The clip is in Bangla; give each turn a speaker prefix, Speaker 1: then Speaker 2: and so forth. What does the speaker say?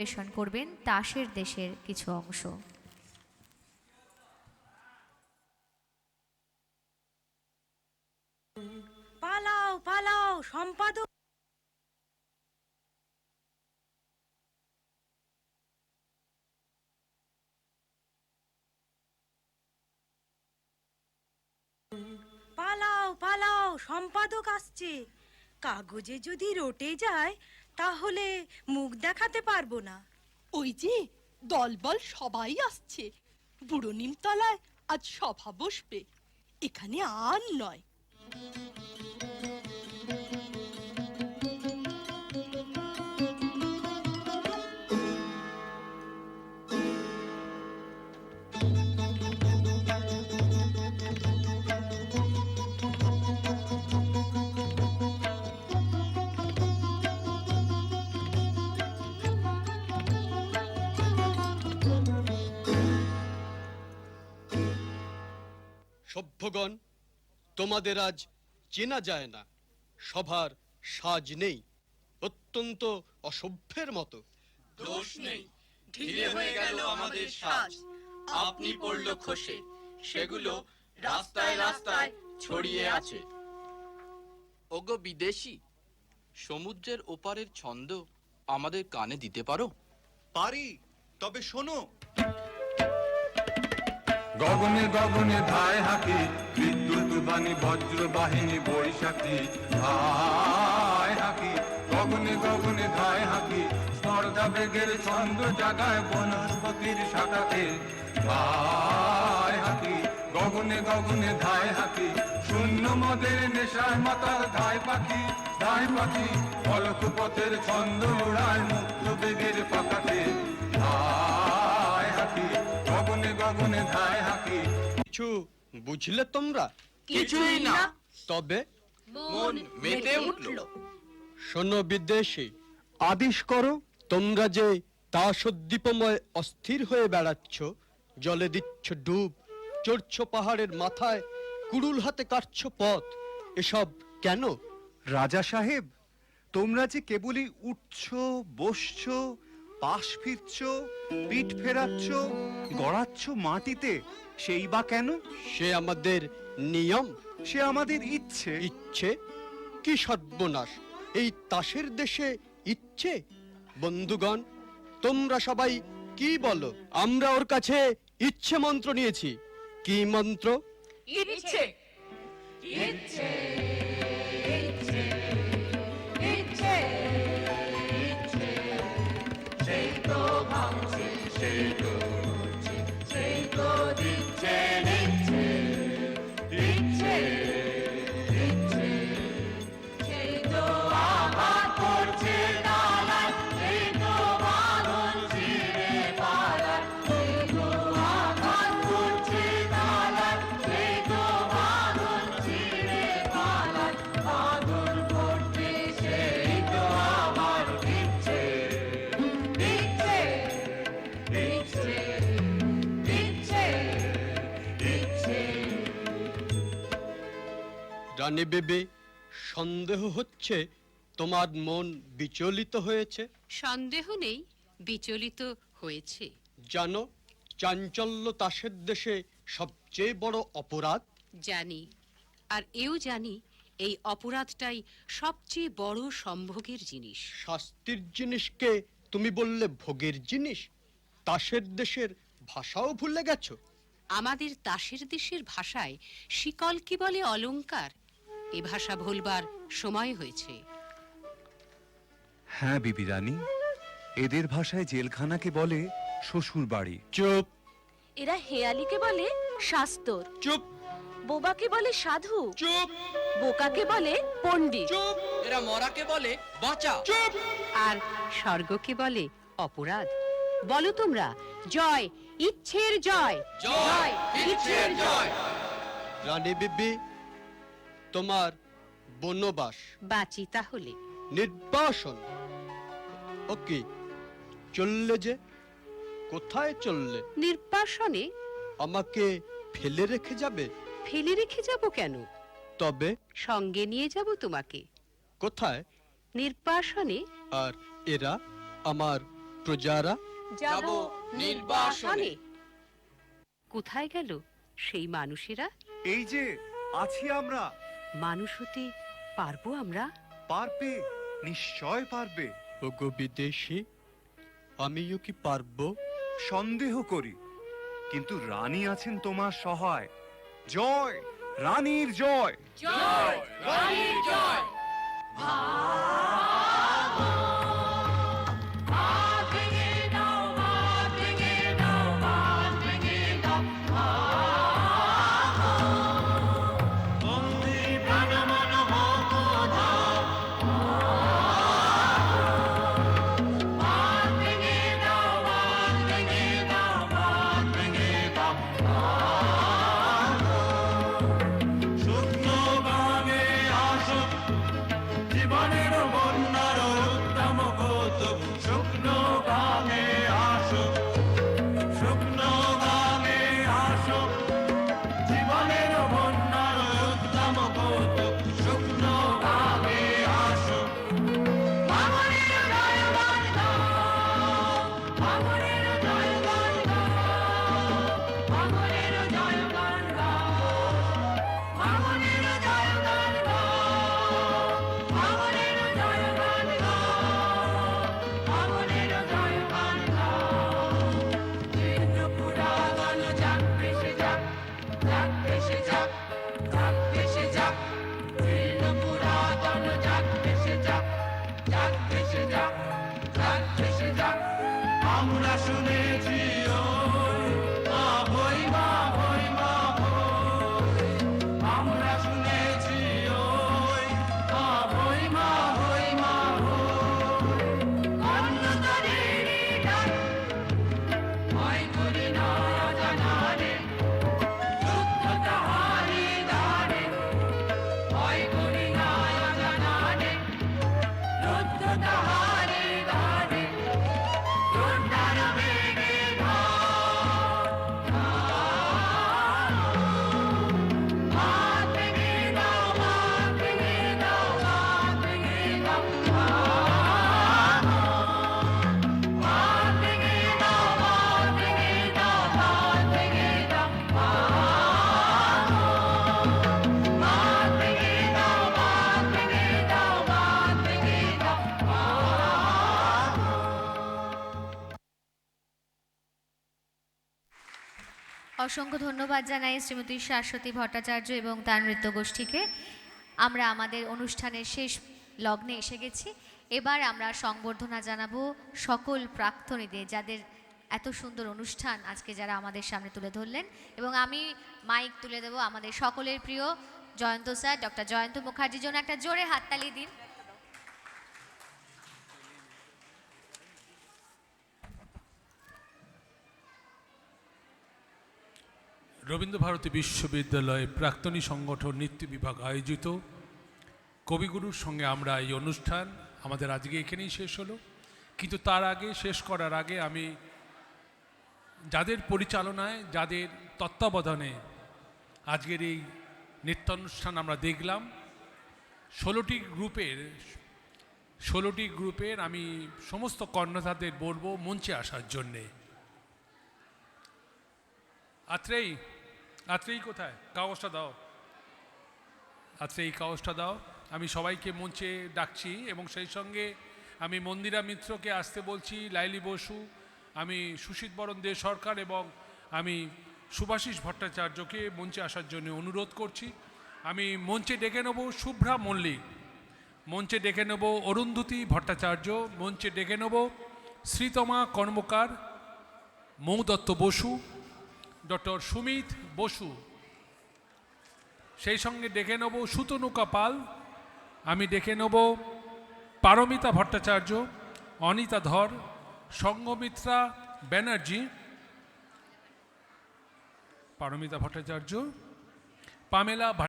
Speaker 1: পরিবেশন করবেন তাসের দেশের কিছু অংশ।
Speaker 2: পালাও পালাও সম্পাদক। পালাও পালাও সম্পাদক আসছে। কাগজে যদি রটে যায় তাহলে মুখ দেখাতে পারবো না।
Speaker 3: ওই যে দলবল সবাই আসছে। বুড়ো নিমতলায় আজ সভা বসবে, এখানে আর নয়।
Speaker 4: সভ্যগণ, তোমাদের আজ চেনা যায় না, সভার সাজ নেই, অত্যন্ত অসভ্যের মতো।
Speaker 5: দোষ নেই, ঢিলে হয়ে গেল আমাদের সাজ, আপনি পড়ল খসে, সেগুলো রাস্তায় রাস্তায় ছড়িয়ে আছে। ওগো বিদেশি, সমুদ্রের ওপারের ছন্দ আমাদের কানে দিতে পারো?
Speaker 6: পারি, তবে শোনো।
Speaker 7: গগনে গগনে ধায় হাকি, বিদ্যুৎ বাণী বজ্র বাহিনী বৈশাখী ধায় হাকি। গগনে গগনে ধায় হাকি, স্পর্ধা বেগের ছন্দ জাগায় বনস্পতির শাখাতে ধায় হাকি। গগনে গগনে ধায় হাকি, শূন্য মদের নেশায় মাতাল ধায় পাখি। ধায় পাখি পলক পথের ছন্দ ওড়ায় মুক্ত বেগের পাখাতে ধায় হাকি। গগনে গগনে ধায় হাকি।
Speaker 4: কিছু বুঝলে তোমরা?
Speaker 5: কিছুই না।
Speaker 4: তবে
Speaker 5: মন মেতে উঠল।
Speaker 4: শোনো বিদেশি, আদেশ করো, তোমরা যে তাসোদ্দীপময় অস্থির হয়ে বেড়াচ্ছ, জলে দিচ্ছ ডুব, চড়ছ পাহাড়ের মাথায়, কুড়ুল হাতে কাটছ পথ, এসব কেন?
Speaker 6: রাজা সাহেব, তোমরা যে কেবলই উঠছ, বসছ, পাশ ফিরছ, পিঠ ফেরাচ্ছ, গড়াচ্ছ মাটিতে, সেই বা কেন?
Speaker 4: সে আমাদের নিয়ম,
Speaker 6: সে আমাদের ইচ্ছে।
Speaker 4: ইচ্ছে? কি সর্বনাশ! এই তাসের দেশে ইচ্ছে? বন্ধুগণ, তোমরা সবাই কি বলো? আমরা ওর কাছে ইচ্ছে মন্ত্র নিয়েছি। কি মন্ত্র?
Speaker 3: ইচ্ছে
Speaker 2: ইচ্ছে ইচ্ছে ইচ্ছে ইচ্ছে, সেই তো ভাঙছে, সেই তো উঠছে, সেই তো দিচ্ছে নিচ্ছে। ইচ্ছে ইচ্ছে, সেই তো আঘাত করছে ডালায়, সেই তো বাদল ছিঁড়ে পালায়। সেই তো আঘাত করছে ডালায়, সেই তো বাদল ছিঁড়ে পালায়। বাদল পড়তে সেই তো আমার ইচ্ছে ইচ্ছে ইচ্ছে ইচ্ছে ইচ্ছে।
Speaker 4: রানী বেবি, সন্দেহ হচ্ছে তোমার মন বিচলিত হয়েছে।
Speaker 8: সন্দেহ নেই, বিচলিত হয়েছে।
Speaker 4: জানো, চাঞ্চল্য তাসের দেশে সবচেয়ে বড় অপরাধ।
Speaker 8: জানি, আর এও জানি এই অপরাধটাই সবচেয়ে বড় সম্ভোগের জিনিস।
Speaker 4: শাস্তির জিনিসকে তুমি বললে ভোগের জিনিস। তাসের দেশের ভাষাও ভুলে গেছো।
Speaker 8: আমাদের তাসের দেশের ভাষায় শিকল কি বলে অলংকার, এ ভাষা ভুলবার সময় হয়েছে।
Speaker 6: হ্যাঁ বিবি রানী, এদের ভাষায় জেলখানাকে বলে শ্বশুর বাড়ি।
Speaker 4: চুপ
Speaker 9: এরা হেয়ালিকে বলে শাস্তর,
Speaker 4: চুপ
Speaker 9: বোবাকে বলে সাধু,
Speaker 4: চুপ
Speaker 9: বোকাকে বলে পণ্ডিত,
Speaker 4: চুপ
Speaker 5: এরা মরাকে বলে বাঁচা।
Speaker 4: চুপ।
Speaker 8: আর স্বর্গকে বলে অপরাধ। বলো তোমরা, জয় ইচ্ছের জয়,
Speaker 5: জয় ইচ্ছের জয়।
Speaker 4: রানী বিবি, তোমার বনবাস,
Speaker 8: বাঁচি তাহলে।
Speaker 4: নির্বাসন। ওকে, চললে যে? কোথায় চললে?
Speaker 8: নির্বাসনে।
Speaker 4: আমাকে ফেলে রেখে যাবে?
Speaker 8: ফেলে রেখে যাব কেন?
Speaker 4: তবে
Speaker 8: সঙ্গে নিয়ে যাব তোমাকে।
Speaker 4: কোথায়?
Speaker 8: নির্বাসনে।
Speaker 4: আর এরা, আমার প্রজারা
Speaker 5: যাব নির্বাসনে।
Speaker 8: কোথায় গেল সেই মানুষেরা?
Speaker 6: এই যে আছি আমরা।
Speaker 8: মানুষ হতে পারবো আমরা?
Speaker 6: পারবে, নিশ্চয় পারবে।
Speaker 4: ওগো বিদেশি, আমিও কি পারবো?
Speaker 6: সন্দেহ করি, কিন্তু রানী আছেন তোমার সহায়। জয়, রানীর জয়।
Speaker 2: জয় রানীর জয়।
Speaker 7: আমরা শুনেছি ওই মা ভৈ মা ভৈ মা ভৈ। আমরা শুনেছি ওই মা ভৈ মা ভৈ মা
Speaker 1: অসংখ্য ধন্যবাদ জানাই শ্রীমতী শাশ্বতী ভট্টাচার্য এবং তার নৃত্য গোষ্ঠীকে। আমরা আমাদের অনুষ্ঠানের শেষ লগ্নে এসে গেছি। এবার আমরা সংবর্ধনা জানাবো সকল প্রাক্তনীদের, যাদের এত সুন্দর অনুষ্ঠান আজকে যারা আমাদের সামনে তুলে ধরলেন। এবং আমি মাইক তুলে দেব আমাদের সকলের প্রিয় জয়ন্ত স্যার, ডক্টর জয়ন্ত মুখার্জির জন্য একটা জোরে হাততালি দিন।
Speaker 10: রবীন্দ্রভারতী বিশ্ববিদ্যালয় প্রাক্তনী সংগঠন নৃত্য বিভাগ আয়োজিত কবিগুরুর সঙ্গে আমরা এই অনুষ্ঠান আমাদের আজকে এখানেই শেষ হলো। কিন্তু তার আগে, শেষ করার আগে আমি যাদের পরিচালনায়, যাদের তত্ত্বাবধানে আজকের এই নৃত্যানুষ্ঠান আমরা দেখলাম, 16টি গ্রুপের আমি সমস্ত কর্ণধারদের বলবো মঞ্চে আসার জন্যে। আত্রেই কোথায়? কাগজটা দাও। এই কাগজটা দাও। আমি সবাইকে মঞ্চে ডাকছি এবং সেই সঙ্গে আমি মন্দিরা মিত্রকে আসতে বলছি, লাইলি বসু, আমি সুশীত বরণ দে সরকার এবং আমি সুভাষিস ভট্টাচার্যকে মঞ্চে আসার জন্য অনুরোধ করছি। আমি মঞ্চে ডেকে নেব শুভ্রা মল্লিক, মঞ্চে ডেকে নেব অরুন্ধতী ভট্টাচার্য, মঞ্চে ডেকে নেব শ্রীতমা কর্মকার, মৌদত্ত বসু, ডক্টর সুমিত বসু, সেই সঙ্গে ডেকে নেব সুতনুকা পাল, আমি ডেকে নেব পারমিতা ভট্টাচার্য, অনিতা ধর, সঙ্গমিত্রা ব্যানার্জি, পারমিতা ভট্টাচার্য, পামেলা